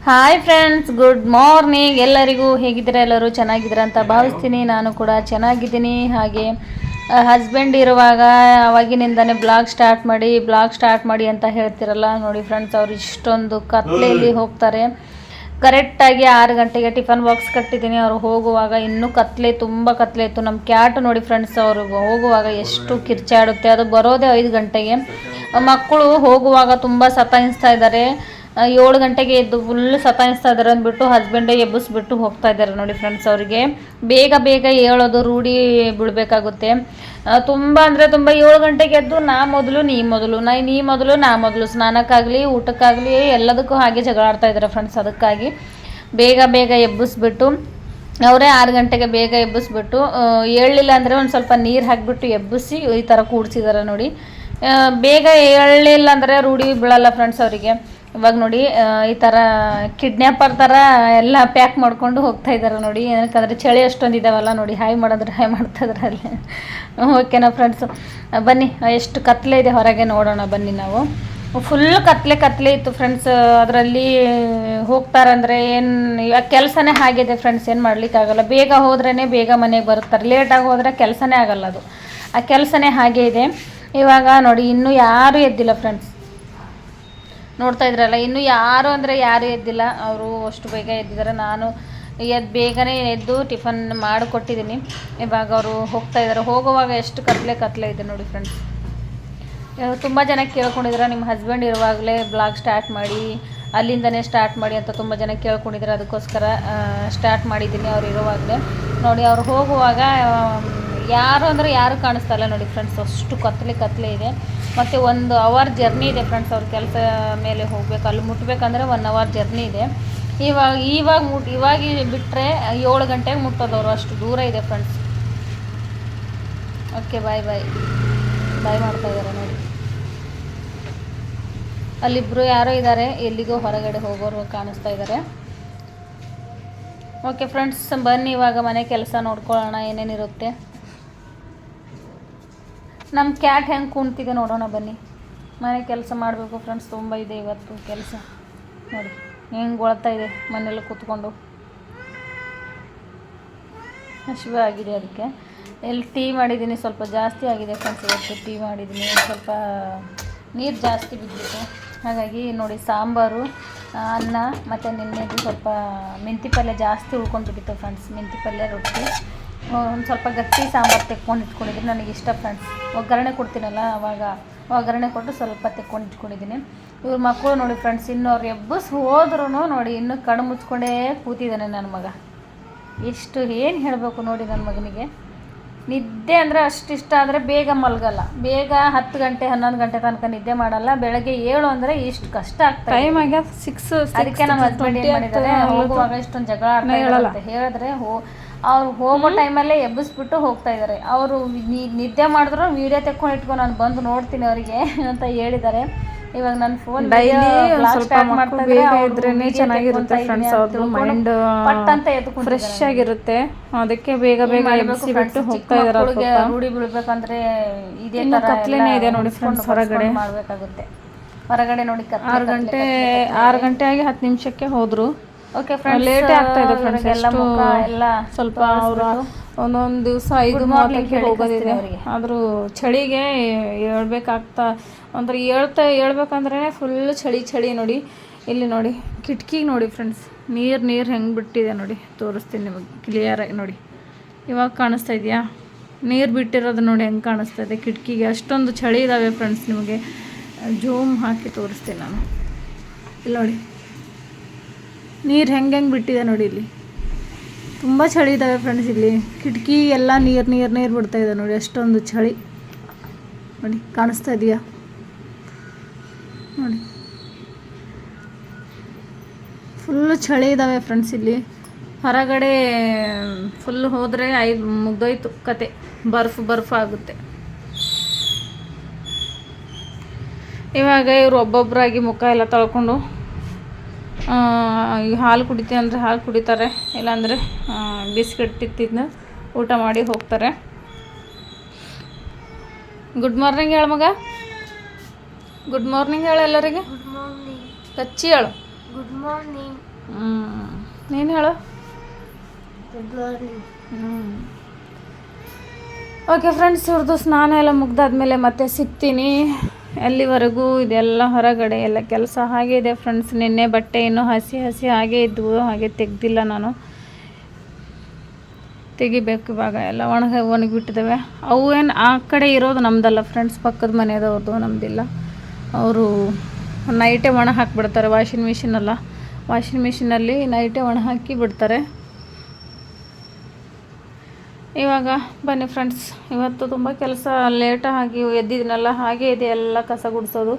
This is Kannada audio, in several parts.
Hi friends, good morning. ಎಲ್ಲರಿಗೂ ಹೇಗಿದ್ದೀರಾ? ಎಲ್ಲರೂ ಚೆನ್ನಾಗಿದ್ದೀರಾ ಅಂತ ಭಾವಿಸ್ತೀನಿ. ನಾನು ಕೂಡ ಚೆನ್ನಾಗಿದ್ದೀನಿ. ಹಾಗೆ ಹಸ್ಬೆಂಡ್ ಇರುವಾಗ ಅವಾಗಿನಿಂದನೇ ಬ್ಲಾಗ್ ಸ್ಟಾರ್ಟ್ ಮಾಡಿ ಅಂತ ಹೇಳ್ತಿರಲ್ಲ ನೋಡಿ ಫ್ರೆಂಡ್ಸ್. ಅವ್ರು ಇಷ್ಟೊಂದು ಕತ್ಲೆಯಲ್ಲಿ ಹೋಗ್ತಾರೆ. ಕರೆಕ್ಟಾಗಿ 6 ಗಂಟೆಗೆ ಟಿಫನ್ ಬಾಕ್ಸ್ ಕಟ್ಟಿದ್ದೀನಿ. ಅವರು ಹೋಗುವಾಗ ಇನ್ನೂ ತುಂಬ ಕತ್ಲೆ ಇತ್ತು. ನಮ್ಮ ಕ್ಯಾಟ್ ನೋಡಿ ಫ್ರೆಂಡ್ಸ್, ಅವರು ಹೋಗುವಾಗ ಎಷ್ಟು ಕಿರ್ಚಾಡುತ್ತೆ. ಅದು ಬರೋದೇ 5 ಗಂಟೆಗೆ. ಮಕ್ಕಳು ಹೋಗುವಾಗ ತುಂಬ ಸತಾಯಿಸ್ತಾ ಇದ್ದಾರೆ. 7 ಗಂಟೆಗೆ ಎದ್ದು ಫುಲ್ ಸತಾಯಿಸ್ತಾ ಇದ್ದಾರೆ ಅಂದ್ಬಿಟ್ಟು ಹಸ್ಬೆಂಡೇ ಎಬ್ಬಿಸ್ಬಿಟ್ಟು ಹೋಗ್ತಾ ಇದ್ದಾರೆ ನೋಡಿ ಫ್ರೆಂಡ್ಸ್. ಅವರಿಗೆ ಬೇಗ ಹೇಳೋದು ರೂಢಿ ಬಿಡಬೇಕಾಗುತ್ತೆ. ತುಂಬ ಅಂದರೆ ತುಂಬ 7 ಗಂಟೆಗೆ ಎದ್ದು ನಾ ಮೊದಲು ನಾ ಮೊದಲು ಸ್ನಾನಕ್ಕಾಗಲಿ ಊಟಕ್ಕಾಗಲಿ ಎಲ್ಲದಕ್ಕೂ ಹಾಗೆ ಜಗಳ ಆಡ್ತಾ ಇದ್ದಾರೆ ಫ್ರೆಂಡ್ಸ್. ಅದಕ್ಕಾಗಿ ಬೇಗ ಎಬ್ಬಿಸ್ಬಿಟ್ಟು ಅವರೇ 6 ಗಂಟೆಗೆ ಬೇಗ ಎಬ್ಬಿಸ್ಬಿಟ್ಟು ಏಳಲಿಲ್ಲ ಅಂದರೆ ಒಂದು ಸ್ವಲ್ಪ ನೀರು ಹಾಕಿಬಿಟ್ಟು ಎಬ್ಬಿಸಿ ಈ ಥರ ಕೂಡಿಸಿದ್ದಾರೆ ನೋಡಿ. ಬೇಗ ಏಳಲಿಲ್ಲ ಅಂದರೆ ರೂಢಿ ಬೀಳಲ್ಲ ಫ್ರೆಂಡ್ಸ್ ಅವರಿಗೆ. ಇವಾಗ ನೋಡಿ ಈ ಥರ ಕಿಡ್ನ್ಯಾಪರ್ ಥರ ಎಲ್ಲ ಪ್ಯಾಕ್ ಮಾಡ್ಕೊಂಡು ಹೋಗ್ತಾ ಇದ್ದಾರೆ ನೋಡಿ. ಏನಕ್ಕಂದರೆ ಚಳಿ ಅಷ್ಟೊಂದು ಇದ್ದಾವಲ್ಲ ನೋಡಿ. ಹಾಯ್ ಮಾಡ್ತಾ ಇದ್ದಾರೆ ಅಲ್ಲಿ. ಓಕೆನಾ ಫ್ರೆಂಡ್ಸ್, ಬನ್ನಿ ಎಷ್ಟು ಕತ್ಲೆ ಇದೆ ಹೊರಗೆ ನೋಡೋಣ ಬನ್ನಿ. ನಾವು ಫುಲ್ ಕತ್ಲೆ ಇತ್ತು ಫ್ರೆಂಡ್ಸ್. ಅದರಲ್ಲಿ ಹೋಗ್ತಾರಂದರೆ ಏನು ಇವಾಗ ಕೆಲಸನೇ ಆಗಿದೆ ಫ್ರೆಂಡ್ಸ್. ಏನು ಮಾಡಲಿಕ್ಕಾಗಲ್ಲ. ಬೇಗ ಹೋದ್ರೇ ಬೇಗ ಮನೆಗೆ ಬರುತ್ತಾರೆ. ಲೇಟಾಗಿ ಹೋದರೆ ಕೆಲಸನೇ ಆಗಲ್ಲ. ಅದು ಆ ಕೆಲಸನೇ ಹಾಗೆ ಇದೆ. ಇವಾಗ ನೋಡಿ ಇನ್ನೂ ಯಾರೂ ಎದ್ದಿಲ್ಲ ಫ್ರೆಂಡ್ಸ್. ನೋಡ್ತಾ ಇದ್ರಲ್ಲ, ಇನ್ನೂ ಯಾರು ಎದ್ದಿಲ್ಲ. ಅವರು ಅಷ್ಟು ಬೇಗ ಎದ್ದಿದ್ದಾರೆ. ನಾನು ಬೇಗನೆ ಎದ್ದು ಟಿಫನ್ ಮಾಡಿಕೊಟ್ಟಿದ್ದೀನಿ. ಇವಾಗ ಅವರು ಹೋಗ್ತಾ ಇದ್ದಾರೆ. ಹೋಗುವಾಗ ಎಷ್ಟು ಕತ್ಲೆ ಇದೆ ನೋಡಿ ಫ್ರೆಂಡ್ಸ್. ತುಂಬ ಜನ ಕೇಳ್ಕೊಂಡಿದ್ದಾರೆ, ನಿಮ್ಮ ಹಸ್ಬೆಂಡ್ ಇರುವಾಗಲೇ ಬ್ಲಾಗ್ ಸ್ಟಾರ್ಟ್ ಮಾಡಿ, ಅಲ್ಲಿಂದನೇ ಸ್ಟಾರ್ಟ್ ಮಾಡಿ ಅಂತ ತುಂಬ ಜನ ಕೇಳ್ಕೊಂಡಿದ್ದಾರೆ. ಅದಕ್ಕೋಸ್ಕರ ಸ್ಟಾರ್ಟ್ ಮಾಡಿದ್ದೀನಿ ಅವ್ರು ಇರುವಾಗಲೇ. ನೋಡಿ ಅವ್ರು ಹೋಗುವಾಗ ಯಾರು ಕಾಣಿಸ್ತಾ ಇಲ್ಲ ನೋಡಿ ಫ್ರೆಂಡ್ಸ್. ಅಷ್ಟು ಕತ್ಲೆ ಇದೆ. ಮತ್ತು 1 ಅವರ್ ಜರ್ನಿ ಇದೆ ಫ್ರೆಂಡ್ಸ್. ಅವ್ರ ಕೆಲಸ ಮೇಲೆ ಹೋಗ್ಬೇಕು. ಅಲ್ಲಿ ಮುಟ್ಟಬೇಕಂದ್ರೆ 1 ಅವರ್ ಜರ್ನಿ ಇದೆ. ಇವಾಗ ಬಿಟ್ಟರೆ 7 ಗಂಟೆಗೆ ಮುಟ್ಟೋದವರು. ಅಷ್ಟು ದೂರ ಇದೆ ಫ್ರೆಂಡ್ಸ್. ಓಕೆ, ಬಾಯ್ ಮಾಡ್ತಾ ಇದ್ದಾರೆ ನೋಡಿ. ಅಲ್ಲಿಬ್ಬರು ಯಾರೋ ಇದ್ದಾರೆ, ಎಲ್ಲಿಗೋ ಹೊರಗಡೆ ಹೋಗೋರು ಕಾಣಿಸ್ತಾ ಇದ್ದಾರೆ. ಓಕೆ ಫ್ರೆಂಡ್ಸ್, ಬನ್ನಿ ಇವಾಗ ಮನೆ ಕೆಲಸ ನೋಡ್ಕೊಳ್ಳೋಣ ಏನೇನಿರುತ್ತೆ. ನಮ್ಮ ಕ್ಯಾಟ್ ಹೆಂಗೆ ಕುಣ್ತಿದೆ ನೋಡೋಣ ಬನ್ನಿ. ಮನೆ ಕೆಲಸ ಮಾಡಬೇಕು ಫ್ರೆಂಡ್ಸ್. ತುಂಬ ಇದೆ ಇವತ್ತು ಕೆಲಸ ನೋಡಿ. ಹೆಂಗೆ ಗೊಳ್ತಾ ಇದೆ ಮನೆಯಲ್ಲಿ ಕೂತ್ಕೊಂಡು. ಹಸಿವೆ ಆಗಿದೆ, ಅದಕ್ಕೆ ಟೀ ಮಾಡಿದ್ದೀನಿ. ಸ್ವಲ್ಪ ಜಾಸ್ತಿ ಆಗಿದೆ ಫ್ರೆಂಡ್ಸ್. ಇವತ್ತು ಟೀ ಮಾಡಿದ್ದೀನಿ. ಸ್ವಲ್ಪ ನೀರು ಜಾಸ್ತಿ ಬಿದ್ದಿತ್ತು. ಹಾಗಾಗಿ ನೋಡಿ ಸಾಂಬಾರು, ಅನ್ನ ಮತ್ತು ನಿನ್ನೆದು ಸ್ವಲ್ಪ ಮೆಂತಿ ಪಲ್ಯ ಜಾಸ್ತಿ ಉಳ್ಕೊಂಡ್ಬಿಟ್ಟಿತ್ತು ಫ್ರೆಂಡ್ಸ್. ಮೆಂತಿ ಪಲ್ಯ, ರೊಟ್ಟಿ, ಒಂದು ಸ್ವಲ್ಪ ಗಟ್ಟಿ ಸಾಂಬಾರು ತೆಕ್ಕೊಂಡು ಇಟ್ಕೊಂಡಿದ್ದೀನಿ. ನನಗೆ ಇಷ್ಟ ಫ್ರೆಂಡ್ಸ್. ಒಗ್ಗರಣೆ ಕೊಡ್ತೀನಲ್ಲ, ಅವಾಗ ಒಗ್ಗರಣೆ ಕೊಟ್ಟು ಸ್ವಲ್ಪ ತೆಕ್ಕೊಂಡು ಇಟ್ಕೊಂಡಿದ್ದೀನಿ. ಇವ್ರ ಮಕ್ಕಳು ನೋಡಿ ಫ್ರೆಂಡ್ಸ್, ಇನ್ನು ಅವ್ರು ಎಬ್ಬಸ್ ಹೋದ್ರೂ ನೋಡಿ ಇನ್ನೂ ಕಣ್ಣು ಮುಚ್ಕೊಂಡೇ ಕೂತಿದ್ದಾನೆ ನನ್ನ ಮಗ. ಏನು ಹೇಳಬೇಕು ನೋಡಿ ನನ್ನ ಮಗನಿಗೆ. ನಿದ್ದೆ ಅಂದರೆ ಅಷ್ಟಿಷ್ಟ. ಆದರೆ ಬೇಗ ಮಲಗಲ್ಲ. ಬೇಗ 10 ಗಂಟೆ 11 ಗಂಟೆ ತನಕ ನಿದ್ದೆ ಮಾಡಲ್ಲ. ಬೆಳಗ್ಗೆ 7 ಅಂದರೆ ಇಷ್ಟು ಕಷ್ಟ ಆಗ್ತದೆ. ಟೈಮ್ ಆಗ್ಯಾದ 6. ಅದಕ್ಕೆ ನಮ್ಮ ಹಸ್ಬೆಂಡ್ ಏನು ಮಾಡಿದ್ದಾರೆ, ಹೋಗುವಾಗ ಇಷ್ಟೊಂದು ಜಗಳ ಆಡ್ತಾ ಅಂತ ಹೇಳಿದ್ರೆ ಅವ್ರು ಹೋಗೋ ಟೈಮಲ್ಲೇ ಎಬ್ಬಿಸ್ಬಿಟ್ಟು ಹೋಗ್ತಾ ಇದ್ದಾರೆ. ಅವರು ನಿದ್ದೆ ಮಾಡಿದ್ರು ವೀಡಿಯೋ ತೆಕ್ಕೊಂಡು ಇಟ್ಕೊಂಡು ನಾನು ಬಂದು ನೋಡ್ತೀನಿ ಅವರಿಗೆ ಅಂತ ಹೇಳಿದ್ದಾರೆ. ಇವಾಗ ನನ್ನ ಫೋನ್ ಡೈಲಿ ಸ್ಟಾರ್ಟ್ ಮಾಡ್ತಾ ಇದ್ರೇನೆ ಚೆನ್ನಾಗಿರುತ್ತೆ ಫ್ರೆಂಡ್ಸ್. ಅವ್ರದ್ದು ಮೈಂಡ್ ಫ್ರೆಶ್ ಆಗಿರುತ್ತೆ. ಅದಕ್ಕೆ ಬೇಗ ಎಬ್ಬಿಸಿಬಿಟ್ಟು ಹೋಗ್ತಾ ಇದ್ದಾರೆ. ರೂಢಿ ಬೀಳ್ಬೇಕಂದ್ರೆ ಇದೇ ಕತ್ಲೇನೆ ಇದೆ ನೋಡಿ ಫ್ರೆಂಡ್ಸ್. ಹೊರಗಡೆ ಮಾಡಬೇಕಾಗುತ್ತೆ. ಹೊರಗಡೆ ನೋಡಿ 6 ಗಂಟೆ ಆಗಿ 10 ನಿಮಿಷಕ್ಕೆ ಹೋದ್ರು. ಓಕೆ ಫ್ರೆಂಡ್ಸ್, ಲೇಟೇ ಆಗ್ತಾ ಇದೆ ಫ್ರೆಂಡ್ಸ್. ಎಲ್ಲ ಸ್ವಲ್ಪ ಅವರು ಒಂದೊಂದು ದಿವಸ 5:30ಕ್ಕೆ ಹೋಗೋದಿದೆ. ಆದರೂ ಚಳಿಗೆ ಒಂಥರ ಹೇಳ್ಬೇಕಂದ್ರೆ ಫುಲ್ ಚಳಿ ನೋಡಿ. ಇಲ್ಲಿ ನೋಡಿ ಕಿಟಕಿಗೆ ನೋಡಿ ಫ್ರೆಂಡ್ಸ್, ನೀರು ಹೆಂಗೆ ಬಿಟ್ಟಿದೆ ನೋಡಿ. ತೋರಿಸ್ತೀನಿ ನಿಮಗೆ ಕ್ಲಿಯರಾಗಿ ನೋಡಿ. ಇವಾಗ ಕಾಣಿಸ್ತಾ ಇದೆಯಾ? ನೀರು ಬಿಟ್ಟಿರೋದು ನೋಡಿ ಹೆಂಗೆ ಕಾಣಿಸ್ತಾ ಇದೆ ಕಿಟಕಿಗೆ. ಅಷ್ಟೊಂದು ಚಳಿ ಇದ್ದಾವೆ ಫ್ರೆಂಡ್ಸ್. ನಿಮಗೆ ಜೂಮ್ ಹಾಕಿ ತೋರಿಸ್ತೀನಿ ನಾನು. ಇಲ್ಲಿ ನೋಡಿ ನೀರು ಹೆಂಗೆ ಬಿಟ್ಟಿದೆ ನೋಡಿ. ಇಲ್ಲಿ ತುಂಬ ಚಳಿ ಇದ್ದಾವೆ ಫ್ರೆಂಡ್ಸ್. ಇಲ್ಲಿ ಕಿಟಕಿ ಎಲ್ಲ ನೀರು ಬಿಡ್ತಾ ಇದೆ ನೋಡಿ. ಅಷ್ಟೊಂದು ಚಳಿ ನೋಡಿ. ಕಾಣಿಸ್ತಾ ಇದೆಯಾ ನೋಡಿ? ಫುಲ್ಲು ಚಳಿ ಇದ್ದಾವೆ ಫ್ರೆಂಡ್ಸ್. ಇಲ್ಲಿ ಹೊರಗಡೆ ಫುಲ್ ಹೋದರೆ ಮುಗ್ದೋಯ್ತು ಕತೆ. ಬರ್ಫ್ ಆಗುತ್ತೆ. ಇವಾಗ ಇವರು ಒಬ್ಬೊಬ್ಬರಾಗಿ ಮುಖ ಎಲ್ಲ ತೊಳ್ಕೊಂಡು ಹಾಲು ಕುಡಿತೀನಿ ಅಂದರೆ ಹಾಲು ಕುಡಿತಾರೆ. ಇಲ್ಲಾಂದರೆ ಬಿಸ್ಕೆಟ್ ತಿಂದು ಊಟ ಮಾಡಿ ಹೋಗ್ತಾರೆ. ಗುಡ್ ಮಾರ್ನಿಂಗ್ ಹೇಳು ಮಗ. ಗುಡ್ ಮಾರ್ನಿಂಗ್ ಹೇಳು ಎಲ್ಲರಿಗೆ. ಕಚ್ಚಿ ಹೇಳು. Good morning. ನೀನು ಹೇಳು. ಓಕೆ ಫ್ರೆಂಡ್ಸ್, ಇವ್ರದ್ದು ಸ್ನಾನ ಎಲ್ಲ ಮುಗ್ದಾದ್ಮೇಲೆ ಮತ್ತೆ ಸಿಗ್ತೀನಿ. ಅಲ್ಲಿವರೆಗೂ ಇದೆಲ್ಲ ಹೊರಗಡೆ ಎಲ್ಲ ಕೆಲಸ ಹಾಗೆ ಇದೆ ಫ್ರೆಂಡ್ಸ್. ನಿನ್ನೆ ಬಟ್ಟೆ ಇನ್ನೂ ಹಸಿ ಹಾಗೆ ಇದ್ವು, ಹಾಗೆ ತೆಗ್ದಿಲ್ಲ ನಾನು, ತೆಗಿಬೇಕು ಇವಾಗ. ಎಲ್ಲ ಒಣಗಿಬಿಟ್ಟಿದ್ದಾವೆ. ಅವು ಏನು ಆ ಕಡೆ ಇರೋದು ನಮ್ಮದಲ್ಲ ಫ್ರೆಂಡ್ಸ್, ಪಕ್ಕದ ಮನೆಯದವ್ರದ್ದು, ನಮ್ಮದಿಲ್ಲ. ಅವರು ನೈಟೇ ಒಣ ಹಾಕಿಬಿಡ್ತಾರೆ, ವಾಷಿಂಗ್ ಮಿಷಿನಲ್ಲಿ ನೈಟೇ ಒಣ ಹಾಕಿ ಬಿಡ್ತಾರೆ. ಇವಾಗ ಬನ್ನಿ ಫ್ರೆಂಡ್ಸ್, ಇವತ್ತು ತುಂಬ ಕೆಲಸ ಲೇಟಾಗಿ ಎದ್ದಿದ್ದೀನಲ್ಲ, ಹಾಗೆ ಇದೆ ಎಲ್ಲ ಕಸ ಗುಡಿಸೋದು.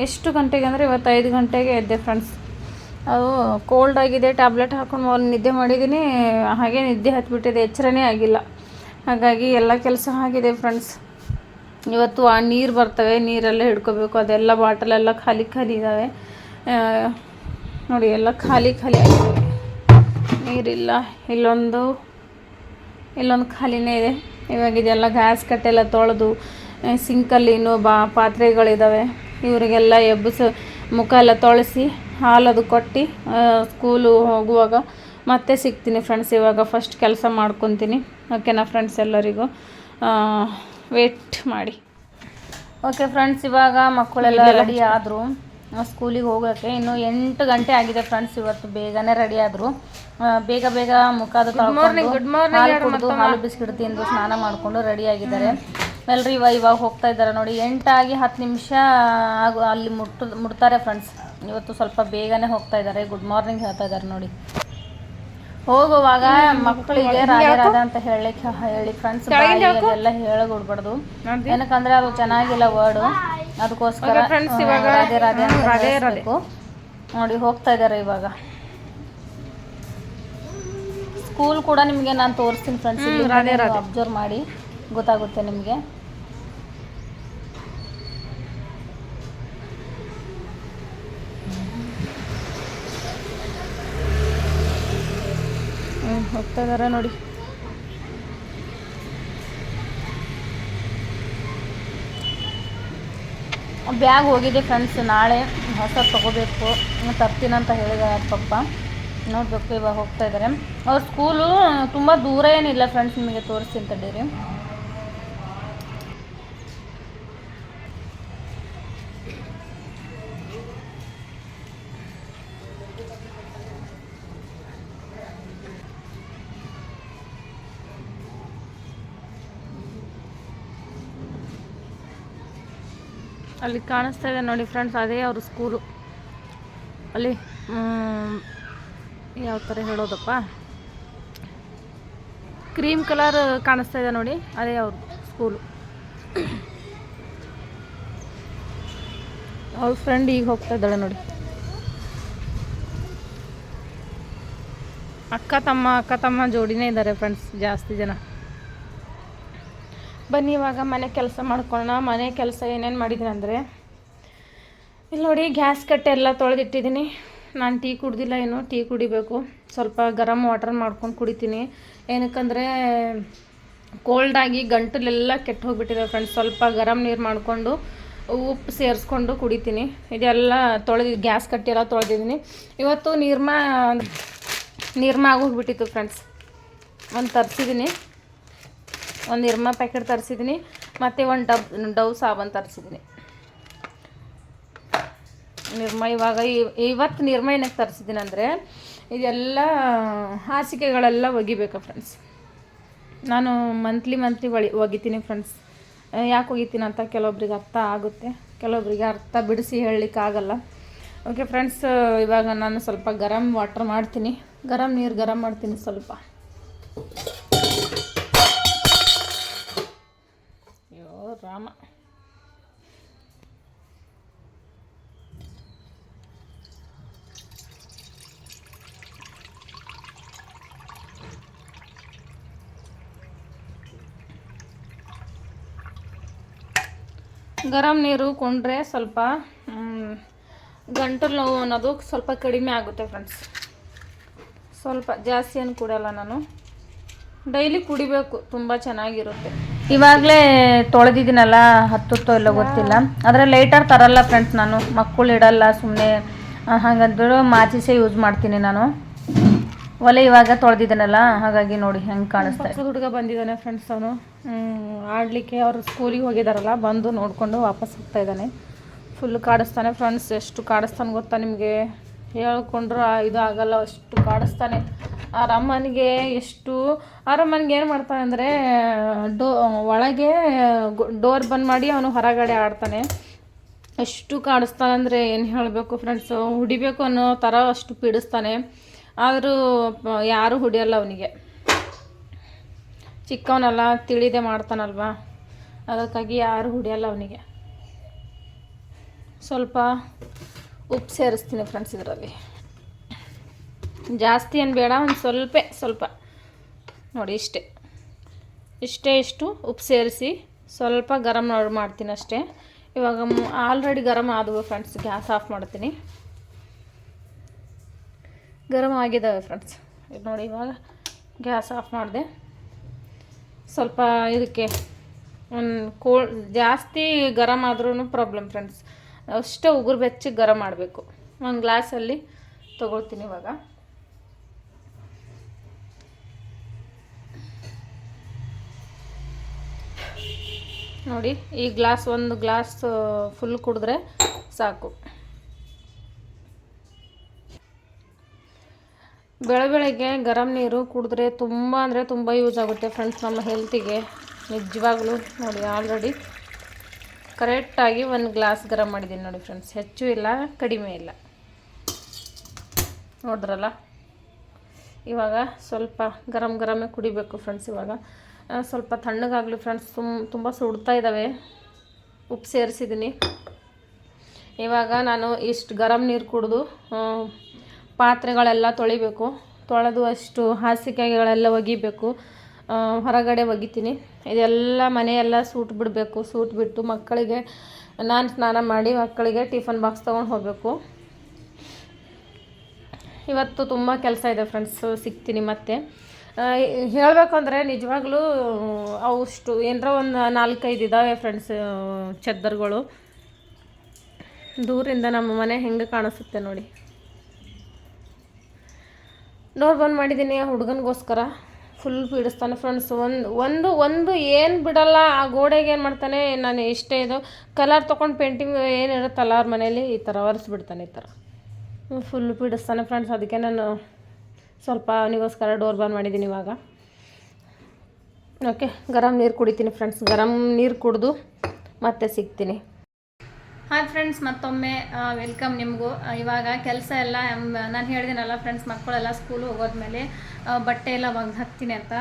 ಎಷ್ಟು ಗಂಟೆಗೆ ಅಂದರೆ ಇವತ್ತು 5 ಗಂಟೆಗೆ ಎದ್ದೆ ಫ್ರೆಂಡ್ಸ್. ಅದು ಕೋಲ್ಡ್ ಆಗಿದೆ, ಟ್ಯಾಬ್ಲೆಟ್ ಹಾಕೊಂಡು ನಿದ್ದೆ ಮಾಡಿದ್ದೀನಿ, ಹಾಗೆ ನಿದ್ದೆ ಹತ್ಬಿಟ್ಟಿದೆ, ಎಚ್ಚರನೇ ಆಗಿಲ್ಲ. ಹಾಗಾಗಿ ಎಲ್ಲ ಕೆಲಸ ಆಗಿದೆ ಫ್ರೆಂಡ್ಸ್. ಇವತ್ತು ಆ ನೀರು ಬರ್ತವೆ, ನೀರೆಲ್ಲ ಹಿಡ್ಕೋಬೇಕು, ಅದೆಲ್ಲ ಬಾಟಲೆಲ್ಲ ಖಾಲಿ ಇದ್ದಾವೆ ನೋಡಿ, ಎಲ್ಲ ಖಾಲಿ ಆಗಿದೆ, ನೀರಿಲ್ಲ. ಇಲ್ಲೊಂದು ಖಾಲಿನೇ ಇದೆ. ಇವಾಗ ಇದೆಲ್ಲ ಗ್ಯಾಸ್ ಕಟ್ಟೆಲ್ಲ ತೊಳೆದು, ಸಿಂಕಲ್ಲಿ ಇನ್ನೂ ಪಾತ್ರೆಗಳಿದ್ದಾವೆ, ಇವರಿಗೆಲ್ಲ ಎಬ್ಬಿಸಿ ಮುಖ ಎಲ್ಲ ತೊಳೆಸಿ ಹಾಲದು ಕೊಟ್ಟು ಸ್ಕೂಲು ಹೋಗುವಾಗ ಮತ್ತೆ ಸಿಗ್ತೀನಿ ಫ್ರೆಂಡ್ಸ್. ಇವಾಗ ಫಸ್ಟ್ ಕೆಲಸ ಮಾಡ್ಕೊತೀನಿ, ಓಕೆನಾ ಫ್ರೆಂಡ್ಸ್? ಎಲ್ಲರಿಗೂ ವೇಟ್ ಮಾಡಿ. ಓಕೆ ಫ್ರೆಂಡ್ಸ್, ಇವಾಗ ಮಕ್ಕಳೆಲ್ಲ ರೆಡಿ ಆದರು ಸ್ಕೂಲಿಗೆ ಹೋಗೋಕ್ಕೆ. ಇನ್ನು 8 ಗಂಟೆ ಆಗಿದೆ ಫ್ರೆಂಡ್ಸ್. ಇವತ್ತು ಬೇಗನೆ ರೆಡಿ ಆದರು. ಬೇಗ ಮುಖದ ತೊಳ್ಕೊಂಡು ಹಾಲು ಬಿಸ್ಕಿಟ್ ತಿಂದು ಸ್ನಾನ ಮಾಡಿಕೊಂಡು ರೆಡಿ ಆಗಿದ್ದಾರೆ ಎಲ್ಲರೂ. ಇವಾಗ ಹೋಗ್ತಾ ಇದ್ದಾರೆ ನೋಡಿ. 8 ಆಗಿ 10 ನಿಮಿಷ ಅಲ್ಲಿ ಮುಟ್ತಾರೆ ಫ್ರೆಂಡ್ಸ್. ಇವತ್ತು ಸ್ವಲ್ಪ ಬೇಗನೆ ಹೋಗ್ತಾ ಇದ್ದಾರೆ. ಗುಡ್ ಮಾರ್ನಿಂಗ್ ಹೇಳ್ತಾ ಇದ್ದಾರೆ ನೋಡಿ. ಹೋಗುವಾಗ ಮಕ್ಕಳಿಗೆ ರಾಧೆ ಅಂತ ಹೇಳಿ ಫ್ರೆಂಡ್ಸ್, ಅದೆಲ್ಲ ಹೇಳಗೊಡ್ಬಾರ್ದು, ಏನಕ್ಕಂದ್ರೆ ಅದು ಚೆನ್ನಾಗಿಲ್ಲ ವರ್ಡು, ಅದಕ್ಕೋಸ್ಕರ ರಾಧೆ ಅಂತ ಹೇಳಬೇಕು ನೋಡಿ. ಹೋಗ್ತಾ ಇದ್ದಾರೆ ಇವಾಗ. ಸ್ಕೂಲ್ ಕೂಡ ನಿಮಗೆ ನಾನು ತೋರಿಸ್ತೀನಿ ಫ್ರೆಂಡ್ಸ್, ಅಬ್ಸರ್ವ್ ಮಾಡಿ ಗೊತ್ತಾಗುತ್ತೆ ನಿಮಗೆ. ಹೋಗ್ತಾ ಇದ್ದಾರೆ ನೋಡಿ. ಬ್ಯಾಗ್ ಹೋಗಿದೆ ಫ್ರೆಂಡ್ಸ್, ನಾಳೆ ಹೊಸ ತೊಗೋಬೇಕು, ತರ್ತೀನಂತ ಹೇಳಿದ್ದಾರೆ ಪಪ್ಪ. ನೋಡಬೇಕು. ಇವಾಗ ಹೋಗ್ತಾ ಇದ್ದಾರೆ. ಅವ್ರ ಸ್ಕೂಲು ತುಂಬ ದೂರ ಏನಿಲ್ಲ ಫ್ರೆಂಡ್ಸ್, ನಿಮಗೆ ತೋರಿಸ್ತೀನಿ ತಡೀರಿ. ಅಲ್ಲಿ ಕಾಣಿಸ್ತಾ ಇದೆ ನೋಡಿ ಫ್ರೆಂಡ್ಸ್, ಅದೇ ಅವ್ರ ಸ್ಕೂಲು. ಅಲ್ಲಿ ಯಾವ ಥರ ಹೇಳೋದಪ್ಪ, ಕ್ರೀಮ್ ಕಲರ್ ಕಾಣಿಸ್ತಾ ಇದೆ ನೋಡಿ, ಅದೇ ಅವ್ರ ಸ್ಕೂಲು. ಅವ್ರ ಫ್ರೆಂಡ್ ಈಗ ಹೋಗ್ತಾ ಇದ್ದಾಳೆ ನೋಡಿ. ಅಕ್ಕ ತಮ್ಮ ಜೋಡಿನೇ ಇದ್ದಾರೆ ಫ್ರೆಂಡ್ಸ್, ಜಾಸ್ತಿ ಜನ. ಬನ್ನಿ ಇವಾಗ ಮನೆ ಕೆಲಸ ಮಾಡ್ಕೊಳ್ಳೋಣ. ಮನೆ ಕೆಲಸ ಏನೇನು ಮಾಡಿದ್ದೀನಿ ಅಂದರೆ, ಇಲ್ಲಿ ನೋಡಿ, ಗ್ಯಾಸ್ ಕಟ್ಟೆ ಎಲ್ಲ ತೊಳೆದಿಟ್ಟಿದ್ದೀನಿ. ನಾನು ಟೀ ಕುಡ್ದಿಲ್ಲ, ಏನು ಟೀ ಕುಡಿಬೇಕು. ಸ್ವಲ್ಪ ಗರಂ ವಾಟರ್ ಮಾಡ್ಕೊಂಡು ಕುಡಿತೀನಿ, ಏನಕ್ಕಂದರೆ ಕೋಲ್ಡಾಗಿ ಗಂಟಲೆಲ್ಲ ಕೆಟ್ಟು ಹೋಗಿಬಿಟ್ಟಿದೆ ಫ್ರೆಂಡ್ಸ್. ಸ್ವಲ್ಪ ಗರಂ ನೀರು ಮಾಡಿಕೊಂಡು ಉಪ್ಪು ಸೇರಿಸ್ಕೊಂಡು ಕುಡಿತೀನಿ. ಇದೆಲ್ಲ ಗ್ಯಾಸ್ ಕಟ್ಟೆ ಎಲ್ಲ ತೊಳೆದಿದ್ದೀನಿ. ಇವತ್ತು ನೀರ್ಮ ಆಗೋಗ್ಬಿಟ್ಟಿತ್ತು ಫ್ರೆಂಡ್ಸ್. ಒಂದು ತರಿಸಿದ್ದೀನಿ, ಒಂದು ನಿರ್ಮಾ ಪ್ಯಾಕೆಟ್ ತರಿಸಿದ್ದೀನಿ, ಮತ್ತು ಒಂದು ಡವ್ ಸಾಬೂನು ತರಿಸಿದ್ದೀನಿ. ಇವತ್ತು ನಿರ್ಮಾ ಏನಕ್ಕೆ ತರಿಸಿದ್ದೀನಿ ಅಂದರೆ, ಇದೆಲ್ಲ ಹಾಸಿಗೆಗಳೆಲ್ಲ ಒಗಿಬೇಕು ಫ್ರೆಂಡ್ಸ್. ನಾನು ಮಂತ್ಲಿ ಒಗಿತೀನಿ ಫ್ರೆಂಡ್ಸ್. ಯಾಕೆ ಒಗಿತೀನಿ ಅಂತ ಕೆಲವೊಬ್ರಿಗೆ ಅರ್ಥ ಆಗುತ್ತೆ, ಕೆಲವೊಬ್ರಿಗೆ ಅರ್ಥ ಬಿಡಿಸಿ ಹೇಳಲಿಕ್ಕಾಗಲ್ಲ. ಓಕೆ ಫ್ರೆಂಡ್ಸ್, ಇವಾಗ ನಾನು ಸ್ವಲ್ಪ ಗರಂ ವಾಟರ್ ಮಾಡ್ತೀನಿ, ಗರಂ ಮಾಡ್ತೀನಿ ಸ್ವಲ್ಪ. ರಾಮ, ಗರಂ ನೀರು ಕೊಂಡ್ರೆ ಸ್ವಲ್ಪ ಗಂಟಲು ನೋವು ಅನ್ನೋದು ಸ್ವಲ್ಪ ಕಡಿಮೆ ಆಗುತ್ತೆ ಫ್ರೆಂಡ್ಸ್. ಸ್ವಲ್ಪ ಜಾಸ್ತಿ ಏನು ಕುಡಿಯಲ್ಲ ನಾನು, ಡೈಲಿ ಕುಡಿಬೇಕು, ತುಂಬ ಚೆನ್ನಾಗಿರುತ್ತೆ. ಇವಾಗಲೇ ತೊಳೆದಿದ್ದೀನಲ್ಲ, ಹತ್ತುತ್ತೋ ಇಲ್ಲ ಗೊತ್ತಿಲ್ಲ. ಆದರೆ ಲೈಟರ್ ತರಲ್ಲ ಫ್ರೆಂಡ್ಸ್, ನಾನು ಮಕ್ಕಳು ಇಡಲ್ಲ, ಸುಮ್ಮನೆ ಹಾಗಂದ್ಬಿಟ್ಟು ಮಾಚಿಸೇ ಯೂಸ್ ಮಾಡ್ತೀನಿ ನಾನು. ಒಲೆ ಇವಾಗ ತೊಳೆದಿದ್ದಾನಲ್ಲ, ಹಾಗಾಗಿ ನೋಡಿ ಹೆಂಗೆ ಕಾಣಿಸ್ತಾ ಇದೆ. ಹುಡುಗ ಬಂದಿದ್ದಾನೆ ಫ್ರೆಂಡ್ಸ್. ಅವನು ಆಡಲಿಕ್ಕೆ ಅವರು ಸ್ಕೂಲಿಗೆ ಹೋಗಿದ್ದಾರಲ್ಲ, ಬಂದು ನೋಡಿಕೊಂಡು ವಾಪಸ್ ಹೋಗ್ತಾ ಇದ್ದಾನೆ. ಫುಲ್ ಕಾಡಿಸ್ತಾನೆ ಫ್ರೆಂಡ್ಸ್. ಎಷ್ಟು ಕಾಡಿಸ್ತಾನೆ ಗೊತ್ತಾ ನಿಮಗೆ, ಹೇಳ್ಕೊಂಡ್ರೆ ಇದು ಆಗಲ್ಲ, ಅಷ್ಟು ಕಾಡಿಸ್ತಾನೆ. ಅರಮ್ಮನಿಗೆ ಏನು ಮಾಡ್ತಾನೆ ಅಂದರೆ ಒಳಗೆ ಡೋರ್ ಬಂದ್ ಮಾಡಿ ಅವನು ಹೊರಗಡೆ ಆಡ್ತಾನೆ. ಎಷ್ಟು ಕಾಡಿಸ್ತಾನೆ ಅಂದರೆ ಏನು ಹೇಳಬೇಕು ಫ್ರೆಂಡ್ಸು, ಹುಡಿಬೇಕು ಅನ್ನೋ ಥರ ಅಷ್ಟು ಪೀಡಿಸ್ತಾನೆ. ಆದರೂ ಯಾರೂ ಹೊಡಿಯಲ್ಲ ಅವನಿಗೆ. ಚಿಕ್ಕವನಲ್ಲ, ತಿಳಿದೇ ಮಾಡ್ತಾನಲ್ವಾ, ಅದಕ್ಕಾಗಿ ಯಾರೂ ಹೊಡಿಯಲ್ಲ ಅವನಿಗೆ. ಸ್ವಲ್ಪ ಉಪ್ಪು ಸೇರಿಸ್ತೀನಿ ಫ್ರೆಂಡ್ಸ್ ಇದರಲ್ಲಿ. ಜಾಸ್ತಿ ಏನು ಬೇಡ, ಒಂದು ಸ್ವಲ್ಪ ನೋಡಿ, ಇಷ್ಟು ಉಪ್ಪು ಸೇರಿಸಿ ಸ್ವಲ್ಪ ಗರಂ ಮಾಡ್ತೀನಿ ಅಷ್ಟೇ. ಇವಾಗ ಆಲ್ರೆಡಿ ಗರಂ ಆದವು ಫ್ರೆಂಡ್ಸ್. ಗ್ಯಾಸ್ ಆಫ್ ಮಾಡ್ತೀನಿ. ಗರಂ ಆಗಿದ್ದಾವೆ ಫ್ರೆಂಡ್ಸ್. ಇದು ನೋಡಿ, ಇವಾಗ ಗ್ಯಾಸ್ ಆಫ್ ಮಾಡಿದೆ. ಸ್ವಲ್ಪ ಇದಕ್ಕೆ ಜಾಸ್ತಿ ಗರಂ ಆದ್ರೂ ಪ್ರಾಬ್ಲಮ್ ಫ್ರೆಂಡ್ಸ್. ಅಷ್ಟೇ ಉಗುರು ಬೆಚ್ಚಗೆ ಗರಂ ಮಾಡಬೇಕು. ಒಂದು ಗ್ಲಾಸಲ್ಲಿ ತೊಗೊಳ್ತೀನಿ ಇವಾಗ. ನೋಡಿ, ಒಂದು ಗ್ಲಾಸ್ ಫುಲ್ ಕುಡಿದ್ರೆ ಸಾಕು. ಬೆಳಗ್ಗೆ ಗರಂ ನೀರು ಕುಡಿದ್ರೆ ತುಂಬ ಅಂದರೆ ತುಂಬ ಯೂಸ್ ಆಗುತ್ತೆ ಫ್ರೆಂಡ್ಸ್ ನಮ್ಮ ಹೆಲ್ತಿಗೆ, ನಿಜವಾಗ್ಲೂ. ನೋಡಿ, ಆಲ್ರೆಡಿ ಕರೆಕ್ಟಾಗಿ ಒಂದು ಗ್ಲಾಸ್ ಗರಂ ಮಾಡಿದ್ದೀನಿ ನೋಡಿ ಫ್ರೆಂಡ್ಸ್. ಹೆಚ್ಚು ಇಲ್ಲ, ಕಡಿಮೆ ಇಲ್ಲ, ನೋಡಿದ್ರಲ್ಲ. ಇವಾಗ ಸ್ವಲ್ಪ ಗರಮೇ ಕುಡಿಬೇಕು ಫ್ರೆಂಡ್ಸ್. ಇವಾಗ ಸ್ವಲ್ಪ ತಣ್ಣಗಾಗಲಿ ಫ್ರೆಂಡ್ಸ್. ತುಂಬ ಸುಡ್ತಾ ಇದ್ದಾವೆ. ಉಪ್ಪು ಸೇರಿಸಿದ್ದೀನಿ. ಇವಾಗ ನಾನು ಇಷ್ಟು ಗರಂ ನೀರು ಕುಡಿದು ಪಾತ್ರೆಗಳೆಲ್ಲ ತೊಳಿಬೇಕು. ತೊಳೆದು ಅಷ್ಟು ಹಾಸಿಗೆಗಳೆಲ್ಲ ಒಗಿಬೇಕು. ಹೊರಗಡೆ ಒಗಿತೀನಿ. ಇದೆಲ್ಲ ಮನೆಯೆಲ್ಲ ಸೂಟ್ಬಿಟ್ಟು ಮಕ್ಕಳಿಗೆ ನಾನು ಸ್ನಾನ ಮಾಡಿ ಮಕ್ಕಳಿಗೆ ಟಿಫನ್ ಬಾಕ್ಸ್ ತೊಗೊಂಡು ಹೋಗಬೇಕು. ಇವತ್ತು ತುಂಬ ಕೆಲಸ ಇದೆ ಫ್ರೆಂಡ್ಸ್. ಸಿಗ್ತೀನಿ ಮತ್ತೆ. ಹೇಳಬೇಕಂದ್ರೆ ನಿಜವಾಗ್ಲೂ ಅಷ್ಟು ಏನರ ಒಂದು 4-5 ಇದ್ದಾವೆ ಫ್ರೆಂಡ್ಸ್ ಚದ್ದರ್ಗಳು. ದೂರಿಂದ ನಮ್ಮ ಮನೆ ಹೆಂಗೆ ಕಾಣಿಸುತ್ತೆ ನೋಡಿ. ಡೋರ್ ಬಂದ್ ಮಾಡಿದ್ದೀನಿ ಹುಡುಗನಿಗೋಸ್ಕರ. Full ಪೀಡಿಸ್ತಾನೆ friends. ಒಂದು ಏನು ಬಿಡಲ್ಲ. ಆ ಗೋಡೆಗೆ ಏನು ಮಾಡ್ತಾನೆ, ನಾನು ಎಷ್ಟೇ ಇದು ಕಲರ್ ತೊಗೊಂಡು ಪೇಂಟಿಂಗ್ ಏನಿರುತ್ತಲ್ಲ ಅವ್ರ ಮನೇಲಿ, ಈ ಥರ ಒರೆಸ್ಬಿಡ್ತಾನೆ. ಈ ಥರ ಫುಲ್ ಪೀಡಿಸ್ತಾನೆ ಫ್ರೆಂಡ್ಸ್. ಅದಕ್ಕೆ ನಾನು ಸ್ವಲ್ಪ ಅವನಿಗೋಸ್ಕರ ಡೋರ್ ಬಂದ್ ಮಾಡಿದ್ದೀನಿ ಇವಾಗ. ಓಕೆ, ಗರಂ ನೀರು ಕುಡಿತೀನಿ ಫ್ರೆಂಡ್ಸ್. ಗರಂ ನೀರು ಕುಡಿದು ಮತ್ತೆ ಸಿಗ್ತೀನಿ. ಹಾಯ್ ಫ್ರೆಂಡ್ಸ್, ಮತ್ತೊಮ್ಮೆ ವೆಲ್ಕಮ್ ನಿಮಗೂ. ಇವಾಗ ಕೆಲಸ ಎಲ್ಲ ನಾನು ಹೇಳಿದ್ದೀನಲ್ಲ ಫ್ರೆಂಡ್ಸ್, ಮಕ್ಕಳೆಲ್ಲ ಸ್ಕೂಲ್ ಹೋಗೋದ್ಮೇಲೆ ಬಟ್ಟೆ ಎಲ್ಲ ಒಗ್ದು ಹಾಕ್ತೀನಿ ಅಂತ.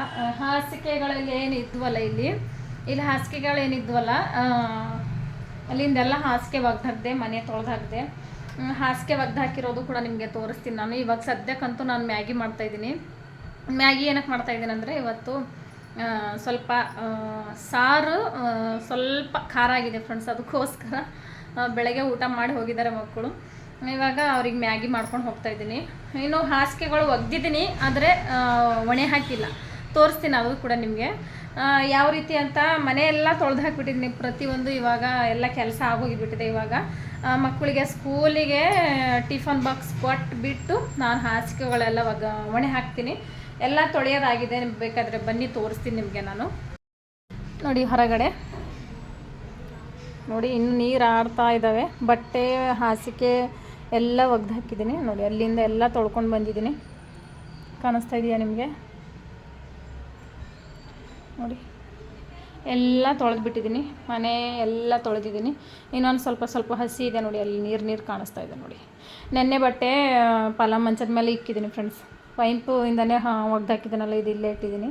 ಹಾಸಿಗೆಗಳಲ್ಲಿ ಏನಿದ್ವಲ್ಲ ಇಲ್ಲಿ ಹಾಸಿಗೆಗಳೇನಿದ್ವಲ್ಲ ಅಲ್ಲಿಂದೆಲ್ಲ ಹಾಸಿಗೆ ಒಗ್ದು ಹಾಕಿದೆ, ಮನೆ ತೊಳೆದು ಹಾಕಿದೆ. ಹಾಸಿಗೆ ಒಗ್ದು ಹಾಕಿರೋದು ಕೂಡ ನಿಮಗೆ ತೋರಿಸ್ತೀನಿ ನಾನು. ಇವಾಗ ಸದ್ಯಕ್ಕಂತೂ ನಾನು ಮ್ಯಾಗಿ ಮಾಡ್ತಾಯಿದ್ದೀನಿ. ಮ್ಯಾಗಿ ಏನಕ್ಕೆ ಮಾಡ್ತಾಯಿದ್ದೀನಿ ಅಂದರೆ, ಇವತ್ತು ಸ್ವಲ್ಪ ಸಾರು ಸ್ವಲ್ಪ ಖಾರ ಆಗಿದೆ ಫ್ರೆಂಡ್ಸ್. ಅದಕ್ಕೋಸ್ಕರ ಬೆಳಗ್ಗೆ ಊಟ ಮಾಡಿ ಹೋಗಿದ್ದಾರೆ ಮಕ್ಕಳು. ಇವಾಗ ಅವ್ರಿಗೆ ಮ್ಯಾಗಿ ಮಾಡ್ಕೊಂಡು ಹೋಗ್ತಾಯಿದ್ದೀನಿ. ಇನ್ನು ಹಾಸಿಗೆಗಳು ಒಗ್ದಿದ್ದೀನಿ, ಆದರೆ ಒಣೆ ಹಾಕಿಲ್ಲ. ತೋರಿಸ್ತೀನಿ ಅದು ಕೂಡ ನಿಮಗೆ ಯಾವ ರೀತಿ ಅಂತ. ಮನೆಯೆಲ್ಲ ತೊಳೆದು ಹಾಕಿಬಿಟ್ಟಿದ್ದೀನಿ ಪ್ರತಿಯೊಂದು. ಇವಾಗ ಎಲ್ಲ ಕೆಲಸ ಆಗೋಗಿಬಿಟ್ಟಿದೆ. ಇವಾಗ ಮಕ್ಕಳಿಗೆ ಸ್ಕೂಲಿಗೆ ಟಿಫನ್ ಬಾಕ್ಸ್ ಕೊಟ್ಬಿಟ್ಟು ನಾನು ಹಾಸಿಗೆಗಳೆಲ್ಲ ಒಣೆ ಹಾಕ್ತೀನಿ. ಎಲ್ಲ ತೊಳೆಯೋದಾಗಿದೆ. ಬೇಕಾದರೆ ಬನ್ನಿ ತೋರಿಸ್ತೀನಿ ನಿಮಗೆ ನಾನು. ನೋಡಿ, ಹೊರಗಡೆ ನೋಡಿ, ಇನ್ನು ನೀರು ಆಡ್ತಾ ಇದ್ದಾವೆ. ಬಟ್ಟೆ ಹಾಸಿಗೆ ಎಲ್ಲ ಒಗ್ದು ಹಾಕಿದ್ದೀನಿ ನೋಡಿ. ಅಲ್ಲಿಂದ ಎಲ್ಲ ತೊಳ್ಕೊಂಡು ಬಂದಿದ್ದೀನಿ. ಕಾಣಿಸ್ತಾ ಇದೆಯಾ ನಿಮಗೆ? ನೋಡಿ, ಎಲ್ಲ ತೊಳೆದ್ಬಿಟ್ಟಿದ್ದೀನಿ. ಮನೆ ಎಲ್ಲ ತೊಳೆದಿದ್ದೀನಿ. ಇನ್ನೊಂದು ಸ್ವಲ್ಪ ಹಸಿ ಇದೆ ನೋಡಿ. ಅಲ್ಲಿ ನೀರು ಕಾಣಿಸ್ತಾ ಇದೆ ನೋಡಿ. ನೆನ್ನೆ ಬಟ್ಟೆ ಪಲಾವ್ ಮಂಚದ ಮೇಲೆ ಇಕ್ಕಿದ್ದೀನಿ ಫ್ರೆಂಡ್ಸ್. ಪೈಂಪು ಇಂದನೇ ಒಗ್ದು ಹಾಕಿದ್ದೀನಲ್ಲ, ಇದು ಇಲ್ಲೇ ಇಟ್ಟಿದ್ದೀನಿ.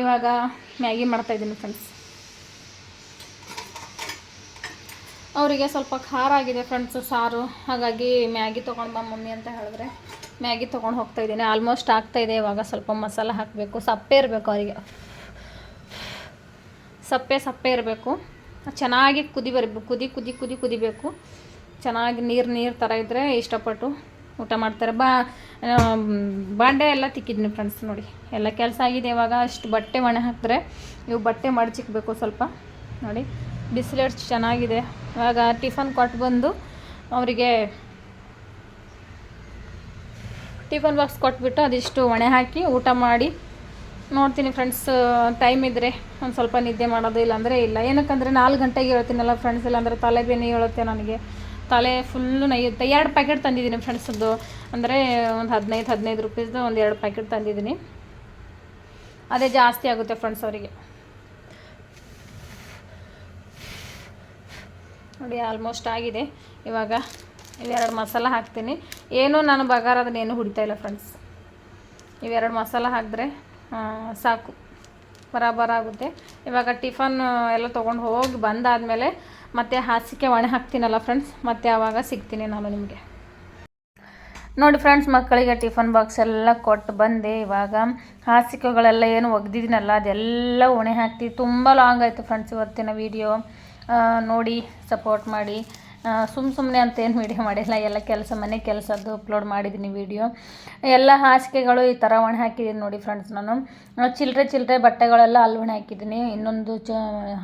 ಇವಾಗ ಮ್ಯಾಗಿ ಮಾಡ್ತಾಯಿದ್ದೀನಿ ಫ್ರೆಂಡ್ಸ್. ಅವರಿಗೆ ಸ್ವಲ್ಪ ಖಾರ ಆಗಿದೆ ಫ್ರೆಂಡ್ಸ್ ಸಾರು, ಹಾಗಾಗಿ ಮ್ಯಾಗಿ ತೊಗೊಂಡು ಬಾ ಮಮ್ಮಿ ಅಂತ ಹೇಳಿದ್ರೆ ಮ್ಯಾಗಿ ತೊಗೊಂಡು ಹೋಗ್ತಾಯಿದ್ದೀನಿ. ಆಲ್ಮೋಸ್ಟ್ ಆಗ್ತಾಯಿದೆ. ಇವಾಗ ಸ್ವಲ್ಪ ಮಸಾಲ ಹಾಕಬೇಕು. ಸಪ್ಪೆ ಇರಬೇಕು ಅವರಿಗೆ, ಸಪ್ಪೆ ಇರಬೇಕು. ಚೆನ್ನಾಗಿ ಕುದಿಬೇಕು. ಚೆನ್ನಾಗಿ ನೀರು ಥರ ಇದ್ದರೆ ಇಷ್ಟಪಟ್ಟು ಊಟ ಮಾಡ್ತಾರೆ. ಬಾಂಡೆ ಎಲ್ಲ ತಿಕ್ಕಿದ್ದೀನಿ ಫ್ರೆಂಡ್ಸ್. ನೋಡಿ, ಎಲ್ಲ ಕೆಲಸ ಆಗಿದೆ. ಇವಾಗ ಅಷ್ಟು ಬಟ್ಟೆ ಒಣೆ ಹಾಕಿದ್ರೆ ಇವು ಬಟ್ಟೆ ಮಡಚಿಕ್ಬೇಕು ಸ್ವಲ್ಪ. ನೋಡಿ, ಬಿಸಿಲು ಎಷ್ಟು ಚೆನ್ನಾಗಿದೆ. ಇವಾಗ ಟಿಫನ್ ಕೊಟ್ಟು ಬಂದು ಅವರಿಗೆ ಟಿಫನ್ ಬಾಕ್ಸ್ ಕೊಟ್ಬಿಟ್ಟು ಅದಿಷ್ಟು ಒಣೆ ಹಾಕಿ ಊಟ ಮಾಡಿ ನೋಡ್ತೀನಿ ಫ್ರೆಂಡ್ಸ್. ಟೈಮ್ ಇದ್ದರೆ ಒಂದು ಸ್ವಲ್ಪ ನಿದ್ದೆ ಮಾಡೋದು, ಇಲ್ಲಾಂದರೆ ಇಲ್ಲ. ಏನಕ್ಕಂದರೆ 4 ಗಂಟೆಗೆ ಹೇಳ್ತೀನಲ್ಲ ಫ್ರೆಂಡ್ಸ್, ಇಲ್ಲಾಂದರೆ ತಲೆ ಬೇನೆ ಹೇಳುತ್ತೆ ನನಗೆ. ತಲೆ ಫುಲ್ಲು ನೈಯುತ್ತೆ. 2 ಪ್ಯಾಕೆಟ್ ತಂದಿದ್ದೀನಿ ಫ್ರೆಂಡ್ಸದ್ದು, ಅಂದರೆ ಒಂದು 15 ರೂಪೀಸ್ದು ಒಂದು 2 ಪ್ಯಾಕೆಟ್ ತಂದಿದ್ದೀನಿ. ಅದೇ ಜಾಸ್ತಿ ಆಗುತ್ತೆ ಫ್ರೆಂಡ್ಸ್ ಅವರಿಗೆ. ನೋಡಿ ಆಲ್ಮೋಸ್ಟ್ ಆಗಿದೆ. ಇವಾಗ ಇವೆರಡು ಮಸಾಲ ಹಾಕ್ತೀನಿ. ಏನೂ ನಾನು ಬಗಾರ ಅದನ್ನೇನು ಹುಡಿತಾಯಿಲ್ಲ ಫ್ರೆಂಡ್ಸ್. ಇವೆರಡು ಮಸಾಲ ಹಾಕಿದ್ರೆ ಸಾಕು, ಬರಾಬರ ಆಗುತ್ತೆ. ಇವಾಗ ಟಿಫನ್ ಎಲ್ಲ ತೊಗೊಂಡು ಹೋಗಿ ಬಂದಾದಮೇಲೆ ಮತ್ತೆ ಹಾಸಿಗೆ ಒಣೆ ಹಾಕ್ತೀನಲ್ಲ ಫ್ರೆಂಡ್ಸ್, ಮತ್ತೆ ಆವಾಗ ಸಿಗ್ತೀನಿ ನಾನು ನಿಮಗೆ. ನೋಡಿ ಫ್ರೆಂಡ್ಸ್, ಮಕ್ಕಳಿಗೆ ಟಿಫನ್ ಬಾಕ್ಸ್ ಎಲ್ಲ ಕೊಟ್ಟು ಬಂದೆ. ಇವಾಗ ಹಾಸಿಗೆಗಳೆಲ್ಲ ಏನು ಒಗ್ದಿದ್ದೀನಲ್ಲ ಅದೆಲ್ಲ ಒಣೆ ಹಾಕ್ತೀವಿ. ತುಂಬ ಲಾಂಗ್ ಆಯಿತು ಫ್ರೆಂಡ್ಸ್ ಇವತ್ತಿನ ವೀಡಿಯೋ. ನೋಡಿ ಸಪೋರ್ಟ್ ಮಾಡಿ. ಸುಮ್ಮನೆ ಅಂತ ಏನು ವೀಡಿಯೋ ಮಾಡಿಲ್ಲ, ಎಲ್ಲ ಕೆಲಸ, ಮನೆ ಕೆಲಸದ್ದು ಅಪ್ಲೋಡ್ ಮಾಡಿದ್ದೀನಿ ವೀಡಿಯೋ. ಎಲ್ಲ ಹಾಸಿಗೆಗಳು ಈ ಥರ ಒಣೆ ಹಾಕಿದ್ದೀನಿ ನೋಡಿ ಫ್ರೆಂಡ್ಸ್. ನಾನು ಚಿಲ್ಲರೆ ಬಟ್ಟೆಗಳೆಲ್ಲ ಅಲ್ಲಿ ಒಣೆ ಹಾಕಿದ್ದೀನಿ. ಇನ್ನೊಂದು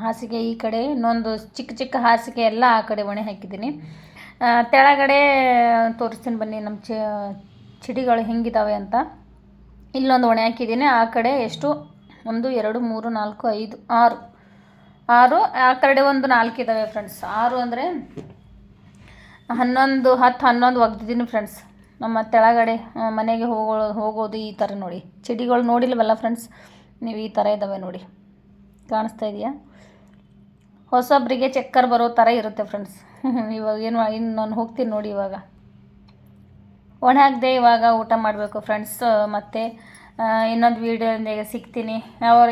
ಹಾಸಿಗೆ ಈ ಕಡೆ, ಇನ್ನೊಂದು ಚಿಕ್ಕ ಹಾಸಿಗೆ ಎಲ್ಲ ಆ ಕಡೆ ಒಣೆ ಹಾಕಿದ್ದೀನಿ. ತೆಳಗಡೆ ತೋರಿಸ್ತೀನಿ ಬನ್ನಿ ನಮ್ಮ ಚಿಡಿಗಳು ಹೆಂಗಿದ್ದಾವೆ ಅಂತ. ಇಲ್ಲೊಂದು ಒಣೆ ಹಾಕಿದ್ದೀನಿ. ಆ ಕಡೆ ಎಷ್ಟು 1 2 3 4 5 6 ಆ ಕಡೆ ಒಂದು 4 ಇದ್ದಾವೆ ಫ್ರೆಂಡ್ಸ್. 6 ಅಂದರೆ 11 ಒಗ್ದಿದ್ದೀನಿ ಫ್ರೆಂಡ್ಸ್. ನಮ್ಮ ತೆಳಗಡೆ ಮನೆಗೆ ಹೋಗೋದು ಈ ಥರ ನೋಡಿ. ಚಿಡಿಗಳು ನೋಡಿಲ್ವಲ್ಲ ಫ್ರೆಂಡ್ಸ್ ನೀವು, ಈ ಥರ ಇದ್ದಾವೆ ನೋಡಿ, ಕಾಣಿಸ್ತಾ ಇದೆಯಾ? ಹೊಸೊಬ್ಬರಿಗೆ ಚಕ್ಕರ್ ಬರೋ ಥರ ಇರುತ್ತೆ ಫ್ರೆಂಡ್ಸ್. ಇವಾಗ ಇನ್ನು ನಾನು ಹೋಗ್ತೀನಿ ನೋಡಿ. ಇವಾಗ ಒಣ ಹಾಕಿದೆ, ಇವಾಗ ಊಟ ಮಾಡಬೇಕು ಫ್ರೆಂಡ್ಸ್. ಮತ್ತು ಇನ್ನೊಂದು ವೀಡಿಯೋದಾಗ ಸಿಗ್ತೀನಿ.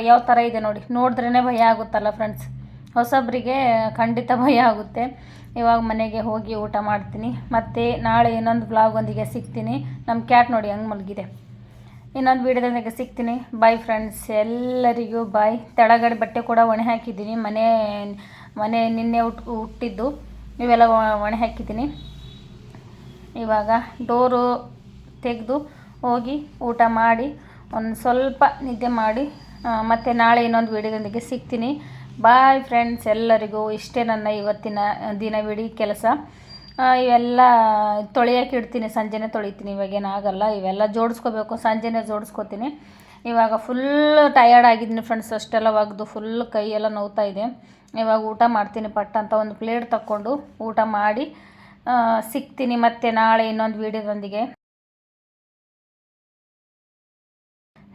ಯಾವ ಥರ ಇದೆ ನೋಡಿ, ನೋಡಿದ್ರೇ ಭಯ ಆಗುತ್ತಲ್ಲ ಫ್ರೆಂಡ್ಸ್. ಹೊಸೊಬ್ಬರಿಗೆ ಖಂಡಿತ ಭಯ ಆಗುತ್ತೆ. ಇವಾಗ ಮನೆಗೆ ಹೋಗಿ ಊಟ ಮಾಡ್ತೀನಿ. ಮತ್ತು ನಾಳೆ ಇನ್ನೊಂದು ಬ್ಲಾಗೊಂದಿಗೆ ಸಿಗ್ತೀನಿ. ನಮ್ಮ ಕ್ಯಾಟ್ ನೋಡಿ ಹಂಗೆ ಮಲಗಿದೆ. ಇನ್ನೊಂದು ವೀಡಿಯೋದಾಗ ಸಿಗ್ತೀನಿ. ಬಾಯ್ ಫ್ರೆಂಡ್ಸ್, ಎಲ್ಲರಿಗೂ ಬಾಯ್. ತೆಳಗಡೆ ಬಟ್ಟೆ ಕೂಡ ಒಣೆ ಹಾಕಿದ್ದೀನಿ. ಮನೆ ನಿನ್ನೆ ಹುಟ್ಟಿದ್ದು ಇವೆಲ್ಲ ಒಣೆ ಹಾಕಿದ್ದೀನಿ. ಇವಾಗ ಡೋರು ತೆಗೆದು ಹೋಗಿ ಊಟ ಮಾಡಿ ಒಂದು ಸ್ವಲ್ಪ ನಿದ್ದೆ ಮಾಡಿ ಮತ್ತು ನಾಳೆ ಇನ್ನೊಂದು ವೀಡಿಯೋದೊಂದಿಗೆ ಸಿಗ್ತೀನಿ. ಬಾಯ್ ಫ್ರೆಂಡ್ಸ್, ಎಲ್ಲರಿಗೂ ಇಷ್ಟೇ ನನ್ನ ಇವತ್ತಿನ ದಿನವಿಡೀ ಕೆಲಸ. ಇವೆಲ್ಲ ತೊಳೆಯೋಕೆ ಇಡ್ತೀನಿ, ಸಂಜೆನೇ ತೊಳಿತೀನಿ. ಇವಾಗೇನಾಗಲ್ಲ, ಇವೆಲ್ಲ ಜೋಡಿಸ್ಕೋಬೇಕು, ಸಂಜೆನೇ ಜೋಡಿಸ್ಕೋತೀನಿ. ಇವಾಗ ಫುಲ್ ಟಯರ್ಡ್ ಆಗಿದ್ದೀನಿ ಫ್ರೆಂಡ್ಸ್. ಅಷ್ಟೆಲ್ಲ ಒಗೆದು ಫುಲ್ ಕೈಯೆಲ್ಲ ನೋವ್ತಾ ಇದೆ. ಇವಾಗ ಊಟ ಮಾಡ್ತೀನಿ ಪಟ್ಟ ಅಂತ. ಒಂದು ಪ್ಲೇಟ್ ತಕ್ಕೊಂಡು ಊಟ ಮಾಡಿ ಸಿಗ್ತೀನಿ ಮತ್ತೆ ನಾಳೆ ಇನ್ನೊಂದು ವೀಡಿಯೋದೊಂದಿಗೆ.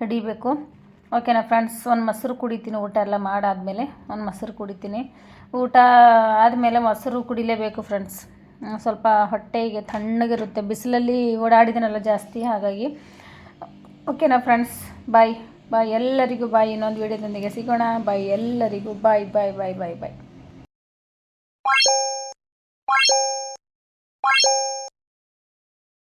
ಹಿಡಿಬೇಕು. ಓಕೆನಾ ಫ್ರೆಂಡ್ಸ್? ಒಂದು ಮೊಸರು ಕುಡಿತೀನಿ. ಊಟ ಎಲ್ಲ ಮಾಡಾದಮೇಲೆ ಒಂದು ಮೊಸರು ಕುಡಿತೀನಿ. ಊಟ ಆದಮೇಲೆ ಮೊಸರು ಕುಡಿಲೇಬೇಕು ಫ್ರೆಂಡ್ಸ್. ಸ್ವಲ್ಪ ಹೊಟ್ಟೆಗೆ ತಣ್ಣಗಿರುತ್ತೆ, ಬಿಸಿಲಲ್ಲಿ ಓಡಾಡಿದನಲ್ಲ ಜಾಸ್ತಿ, ಹಾಗಾಗಿ. ಓಕೆನಾ ಫ್ರೆಂಡ್ಸ್? ಬಾಯ್ ಬಾಯ್, ಎಲ್ಲರಿಗೂ ಬಾಯ್. ಇನ್ನೊಂದು ವೀಡಿಯೋದೊಂದಿಗೆ ಸಿಗೋಣ. ಬಾಯ್ ಎಲ್ಲರಿಗೂ, ಬಾಯ್ ಬಾಯ್ ಬಾಯ್ ಬಾಯ್ ಬಾಯ್.